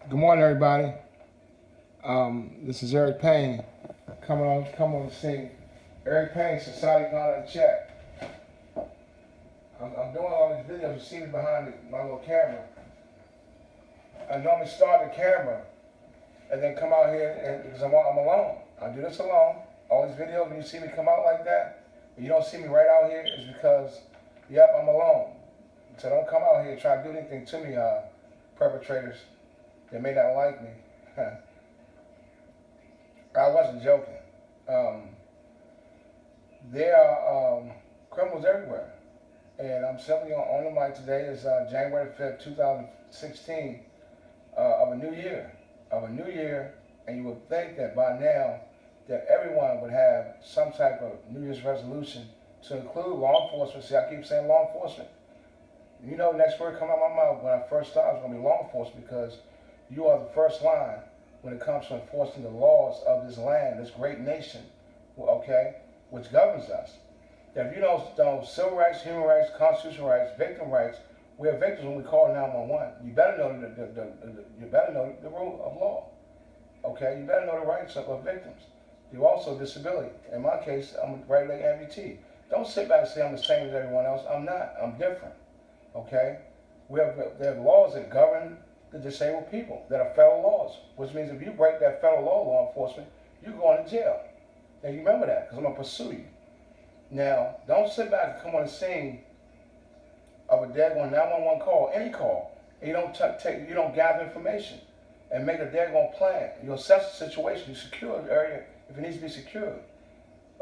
Good morning, everybody. This is Eric Payne coming on the scene. Eric Payne, Society Gone Unchecked. I'm doing all these videos. You see me behind my little camera. I normally start the camera and then come out here because I'm alone. I do this alone. All these videos, when you see me come out like that, and you don't see me right out here, is because, yep, I'm alone. So don't come out here and try to do anything to me, perpetrators. They may not like me. I wasn't joking. There are criminals everywhere. And I'm simply on the mic today. Is January 5th, 2016, of a new year. And you would think that by now that everyone would have some type of New Year's resolution to include law enforcement. See, I keep saying law enforcement. You know, next word come out of my mouth when I first started was going to be law enforcement, because you are the first line when it comes to enforcing the laws of this land, this great nation, okay, which governs us. That if you don't know civil rights, human rights, constitutional rights, victim rights, we are victims when we call 911. You better know the rule of law, okay? You better know the rights of victims. You also disability. In my case, I'm a right leg amputee. Don't sit back and say I'm the same as everyone else. I'm not. I'm different, okay? There are laws that govern the disabled people that are federal laws, which means if you break that federal law enforcement, you're going to jail. And you remember that, because I'm going to pursue you. Now, don't sit back and come on the scene of a daggone 911 call, any call, and you don't gather information and make a daggone plan. You assess the situation, you secure the area if it needs to be secured.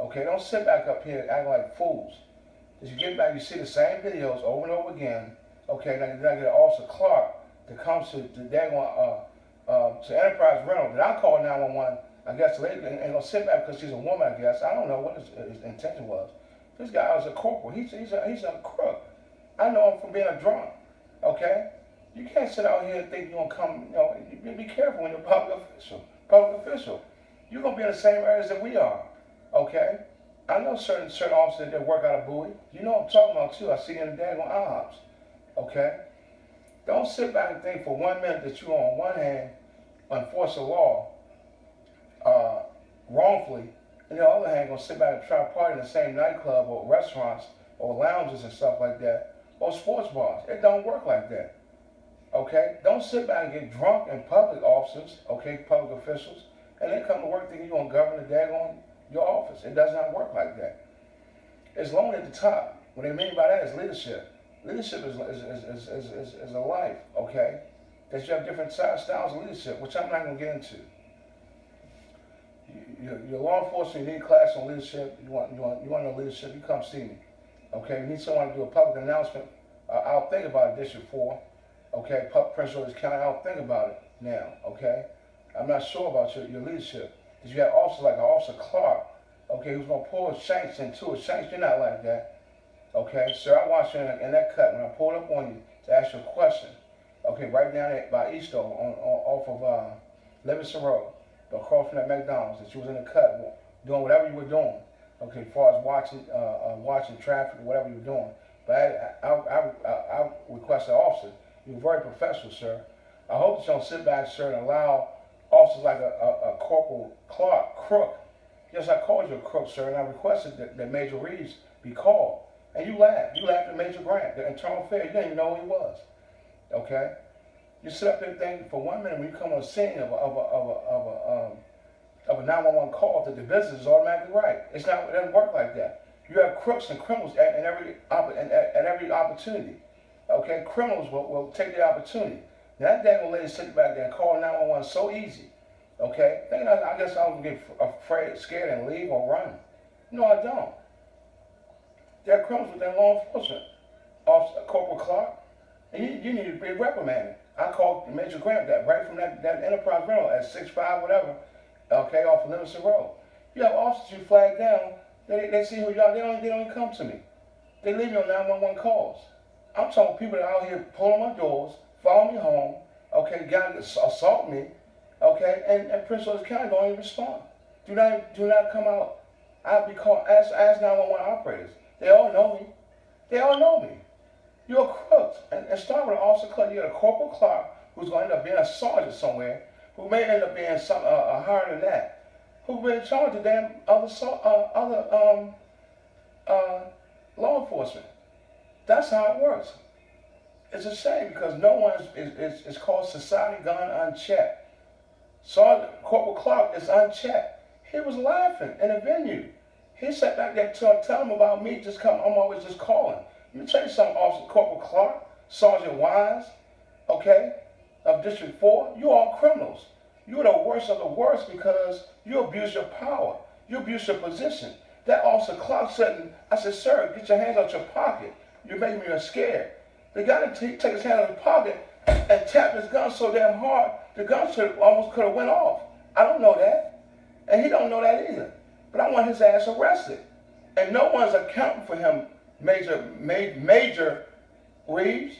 Okay, don't sit back up here acting like fools. As you get back, you see the same videos over and over again. Okay, now you get Officer Clark that comes to the daggone to Enterprise Rental that I call 911. I guess the lady ain't gonna sit back because she's a woman. I guess I don't know what his intention was. This guy was a corporal. He's a crook. I know him from being a drunk. Okay, you can't sit out here and think you're gonna come. Be careful when you're a public official. You're gonna be in the same areas that we are. Okay, I know certain officers that work out of Bowie. You know what I'm talking about too. I see you in the daggone IHOPs. Okay. Don't sit back and think for 1 minute that you on one hand enforce a law wrongfully, and on the other hand, gonna sit back and try to party in the same nightclub or restaurants or lounges and stuff like that, or sports bars. It don't work like that. Okay? Don't sit back and get drunk in public, officers, okay, public officials, and then come to work thinking you're gonna govern the daggone your office. It does not work like that. It's lonely at the top. What they mean by that is leadership. Leadership is a life, okay? That you have different styles of leadership, which I'm not going to get into. Your law enforcement, you need a class on leadership. You want to know leadership, you come see me. Okay, you need someone to do a public announcement. I'll think about it, District 4. Okay, Prince George's County, I'll think about it now, okay? I'm not sure about your leadership. Because you have officers like Officer Clark, okay, who's going to pull his shanks into it. Shanks, you're not like that. Okay, sir, I watched you in that cut when I pulled up on you to ask you a question. Okay, right down there by Easto off of Livingston Road, across from that McDonald's, that you was in the cut doing whatever you were doing. Okay, as far as watching traffic or whatever you were doing. But I request the officer. You were very professional, sir. I hope that you don't sit back, sir, and allow officers like a Corporal Clark crook. Yes, I called you a crook, sir, and I requested that Major Reeves be called. And you laughed. You laughed at Major Grant, the internal affairs. You didn't even know who he was. Okay? You sit up there thinking for 1 minute when you come on the scene of a 911 call that the business is automatically right. It doesn't work like that. You have crooks and criminals at every opportunity. Okay? Criminals will take the opportunity. Now that dang old lady sitting back there and calling 911 so easy. Okay? Thinking I guess I'm going to get afraid, scared, and leave or run. No, I don't. There are criminals within law enforcement. Officer Corporal Clark, and you need to be reprimanded. I called Major Grant that right from that Enterprise Rental at 6'5", whatever, okay, off of Livingston Road. You have officers you flag down, they see who you are, they don't even come to me. They leave me on 911 calls. I'm talking people that are out here pulling my doors, follow me home, okay, got assault me, okay, and Prince George's County don't even respond. Do not come out. I'll be called, ask 911 operators. They all know me. You're a crook. And start with an Officer Clark. You got a Corporal Clark who's going to end up being a sergeant somewhere, who may end up being some higher than that, who will be in charge of damn other uh, law enforcement. That's how it works. It's a shame because no one is called society gone unchecked. Sergeant Corporal Clark is unchecked. He was laughing in a venue. He sat back there telling him about me just come. I'm always just calling. Let me tell you something, Officer Corporal Clark, Sergeant Wise, okay, of District 4, you all criminals. You're the worst of the worst because you abuse your power. You abuse your position. That Officer Clark said, I said, sir, get your hands out your pocket. You're making me scared. The guy take his hand out of his pocket and tap his gun so damn hard, the gun almost could have went off. I don't know that. And he don't know that either. But I want his ass arrested. And no one's accounting for him, Major Reeves.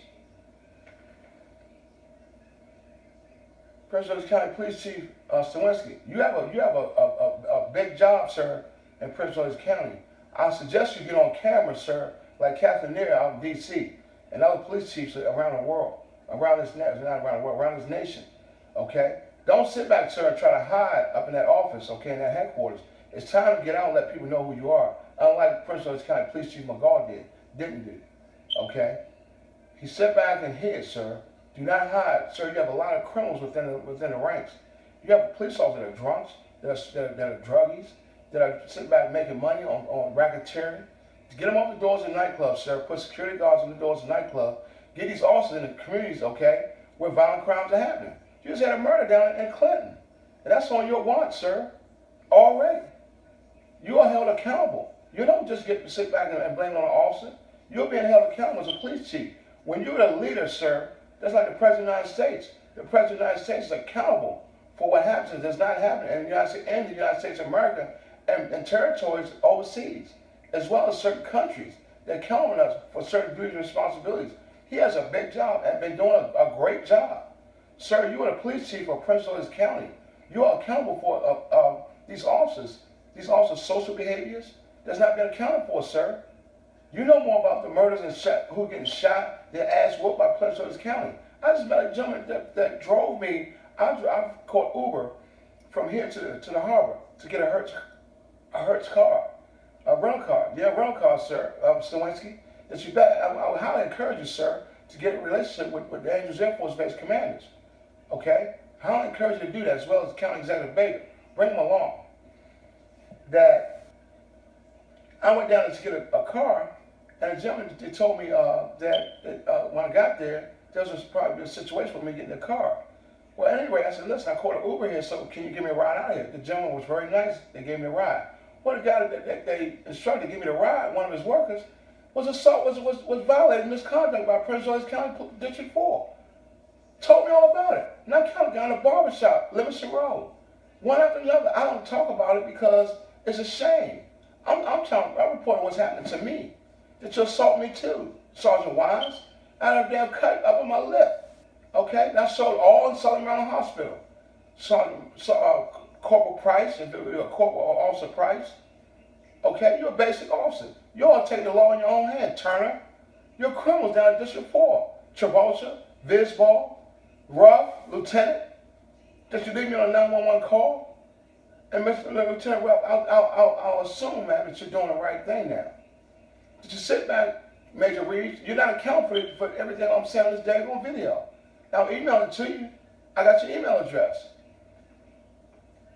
Prince George's County Police Chief Stawinski, you have a big job, sir, in Prince George's County. I suggest you get on camera, sir, like Catherine Neer out in D.C. and other police chiefs around the world, around this nation, okay? Don't sit back, sir, and try to hide up in that office, okay, in that headquarters. It's time to get out and let people know who you are, unlike Prince George's County Police Chief McGaw didn't do, okay? He sat back and hid, sir. Do not hide. Sir, you have a lot of criminals within the ranks. You have police officers that are drunks, that are druggies, that are sitting back making money on racketeering. To get them off the doors of nightclubs, sir, put security guards on the doors of nightclubs, get these officers in the communities, okay, where violent crimes are happening. You just had a murder down in Clinton. And that's on your watch, sir, already. You are held accountable. You don't just get to sit back and blame it on an officer. You're being held accountable as a police chief. When you're the leader, sir, that's like the President of the United States. The President of the United States is accountable for what happens and does not happen in the United States of America and territories overseas, as well as certain countries. They're counting us for certain duties and responsibilities. He has a big job and been doing a great job. Sir, you are the police chief of Prince George's County. You are accountable for these officers' social behaviors that's not been accounted for, sir. You know more about the murders and who getting shot, their ass whooped by Prince George's County. I just met a gentleman that drove me. I caught Uber from here to the harbor to get a Hertz car, a rental car. Yeah, rental car, sir, Stawinski. I would highly encourage you, sir, to get a relationship with the Angels Air Force Base commanders. Okay? I highly encourage you to do that, as well as County Executive Baker. Bring them along. That I went down to get a car, and the gentleman they told me that when I got there was probably a situation with me getting the car. Well, anyway, I said, listen, I called an Uber here, so can you give me a ride out of here? The gentleman was very nice. They gave me a ride. Well, the guy that they instructed to give me the ride, one of his workers, was violating misconduct by Prince George's County District 4. Told me all about it. And I kind of got in a barbershop, Livingston Road. One after another. I don't talk about it because it's a shame. I'm reporting what's happening to me. That you assault me too, Sergeant Wise. I had a damn cut up on my lip. Okay? That showed all in Southern Maryland Hospital. Corporal Price, if you're a Corporal Officer Price. Okay? You're a basic officer. You ought to take the law in your own hand, Turner. You're criminals down at District 4. Travolta, Visball, Ruff, Lieutenant. Did you leave me on a 911 call? And Mr. Lieutenant Ruff, I'll assume, man, that you're doing the right thing now. Did you sit back, Major Reeves? You're not accountable for everything I'm saying on this daggone video. I'll email it to you. I got your email address.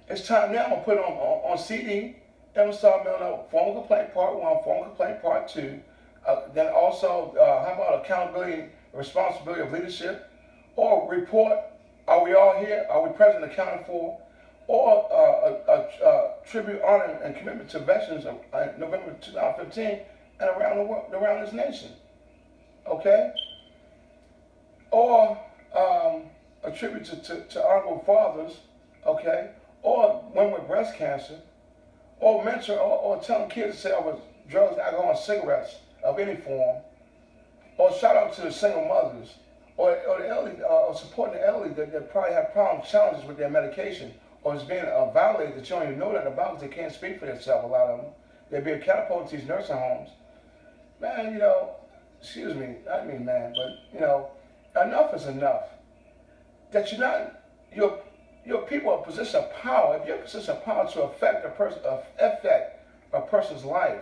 It's time now. I'm going to put it on CD. Then we'll start mailing out formal complaint part 1, formal complaint part 2. Then also, how about accountability and responsibility of leadership? Or report, are we all here? Are we present and accounted for? Or a tribute, honor, and commitment to veterans of November 2015 and around the world, around this nation. Okay? Or a tribute to honorable fathers, okay? Or women with breast cancer. Or mentor, or telling kids to stay off of drugs, alcohol, and cigarettes of any form. Or shout out to the single mothers. Or the elderly, or supporting the elderly that probably have challenges with their medication, or is being violated that you don't even know that about because they can't speak for themselves, a lot of them. They're being catapulted to these nursing homes. Man, excuse me, I mean man, but, enough is enough. that you're people in a position of power. If you're in a position of power to affect a person's life,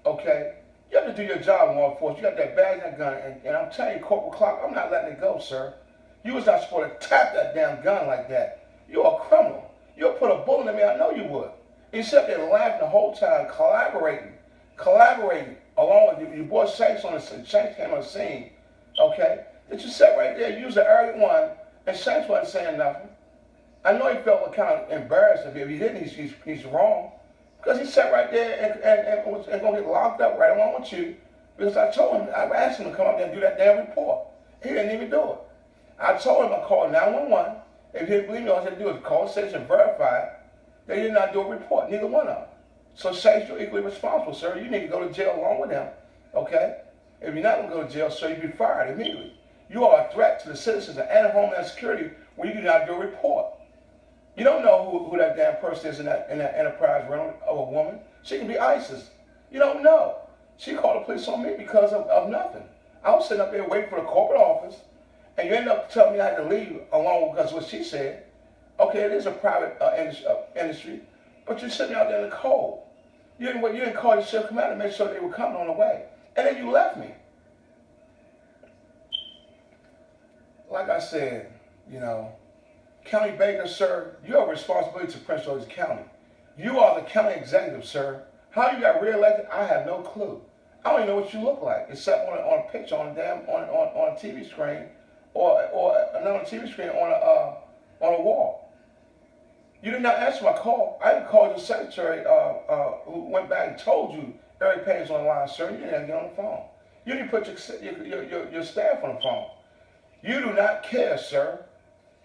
okay, you have to do your job in law enforcement. You got that badge, that gun, and I'm telling you, Corporal Clark, I'm not letting it go, sir. You was not supposed to tap that damn gun like that. You're a criminal. You'll put a bullet in me, I know you would. You sit there laughing the whole time, collaborating along with your boy Shanks came on the scene, okay? That you sat right there, you was the arrogant one, and Shanks wasn't saying nothing. I know he felt kind of embarrassed. If he didn't, he's wrong. Because he sat right there and was going to get locked up right along with you. Because I asked him to come up there and do that damn report. He didn't even do it. I told him I called 911. If he didn't believe me, all he had to do was call the station and verify. They did not do a report, neither one of them. So Shanks, you're equally responsible, sir. You need to go to jail along with him, okay? If you're not going to go to jail, sir, you'll be fired immediately. You are a threat to the citizens and Homeland Security when you do not do a report. You don't know who that damn person is in that enterprise rental of a woman. She can be ISIS. You don't know. She called the police on me because of nothing. I was sitting up there waiting for the corporate office, and you end up telling me I had to leave alone because of what she said. Okay, it is a private industry, but you're sitting out there in the cold. You didn't call your shift commander to make sure they were coming on the way. And then you left me. Like I said, County Baker, sir, you have a responsibility to Prince George's County. You are the county executive, sir. How you got reelected, I have no clue. I don't even know what you look like, except on a picture on a TV screen, or not on a TV screen, on a wall. You did not answer my call. I even called your secretary, who went back and told you Eric Payne's on the line, sir. You didn't get on the phone. You didn't put your staff on the phone. You do not care, sir.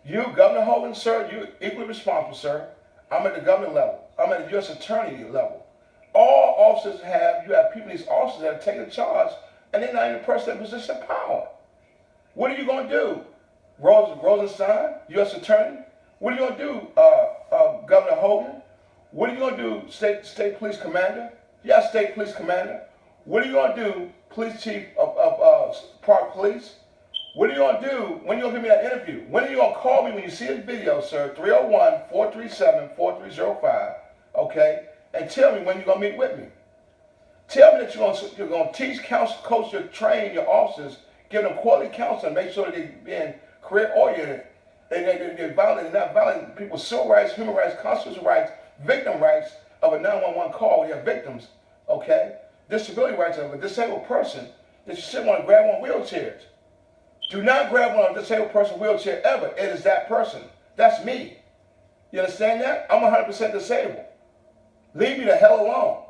You, Governor Hogan, sir, you're equally responsible, sir. I'm at the governor level. I'm at the U.S. attorney level. All officers you have people in these offices that are taking charge, and they're not even the person in position of power. What are you going to do? Rosenstein, U.S. attorney? What are you going to do, Governor Hogan? What are you going to do, state police commander? Yeah, state police commander. What are you going to do, police chief of Park Police? What are you going to do? When are you going to give me that interview? When are you going to call me when you see this video, sir? 301-437-4305, okay? And tell me when you're going to meet with me. Tell me that you're going to teach, coach, train your officers, give them quality counseling, make sure that they're being career-oriented. They're not violating people's civil rights, human rights, constitutional rights, victim rights of a 911 call. We have victims, okay? Disability rights of a disabled person that you sit on and grab on wheelchairs. Do not grab on a disabled person's wheelchair ever. It is that person. That's me. You understand that? I'm 100% disabled. Leave me the hell alone.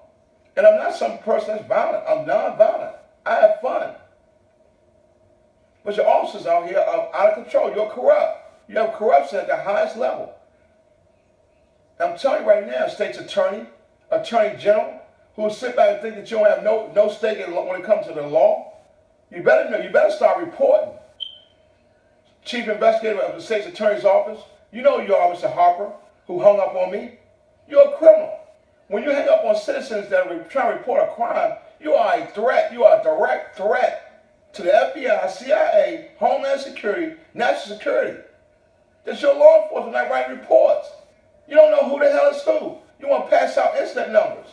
And I'm not some person that's violent. I'm non-violent. I have fun. But your officers out here are out of control. You're corrupt. You have corruption at the highest level. And I'm telling you right now, state's attorney general, who will sit back and think that you don't have no stake in when it comes to the law. You better know. You better start reporting. Chief investigator of the state's attorney's office, you know you are, Mr. Harper, who hung up on me. You're a criminal. When you hang up on citizens that are trying to report a crime, you are a threat. You are a direct threat to the FBI, CIA, Homeland Security, National Security. That's your law enforcement not writing reports. You don't know who the hell is who. You want to pass out incident numbers.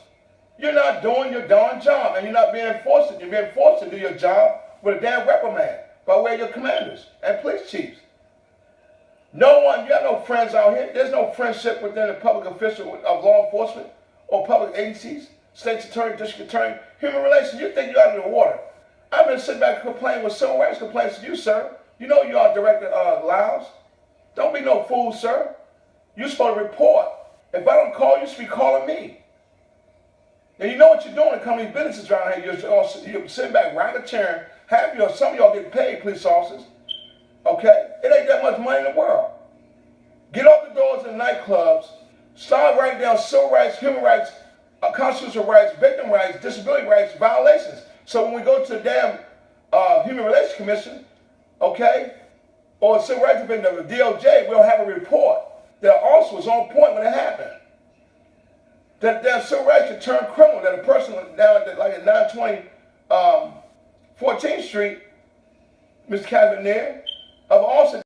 You're not doing your darn job, and you're not being forced to. You're being forced to do your job with a damn reprimand by way of your commanders and police chiefs. You have no friends out here. There's no friendship within the public official of law enforcement or public agencies, state's attorney, district attorney, human relations. You think you're out of the water. I've been sitting back and complaining with civil rights complaints to you, sir. You know you are Director Lyles. Don't be no fool, sir. You're supposed to report. If I don't call you, you should be calling me. And you know what you're doing to come to these businesses around here. You're sitting back, riding a chair. Some of y'all get paid, police officers. Okay? It ain't that much money in the world. Get off the doors in nightclubs. Start writing down civil rights, human rights, constitutional rights, victim rights, disability rights, violations. So when we go to the damn Human Relations Commission, okay, or Civil Rights Division of the DOJ, we'll have a report that also was on point when it happened. That damn civil rights should turn criminal, that a person down at like at 920 14th Street, Mr. Cavalier, of also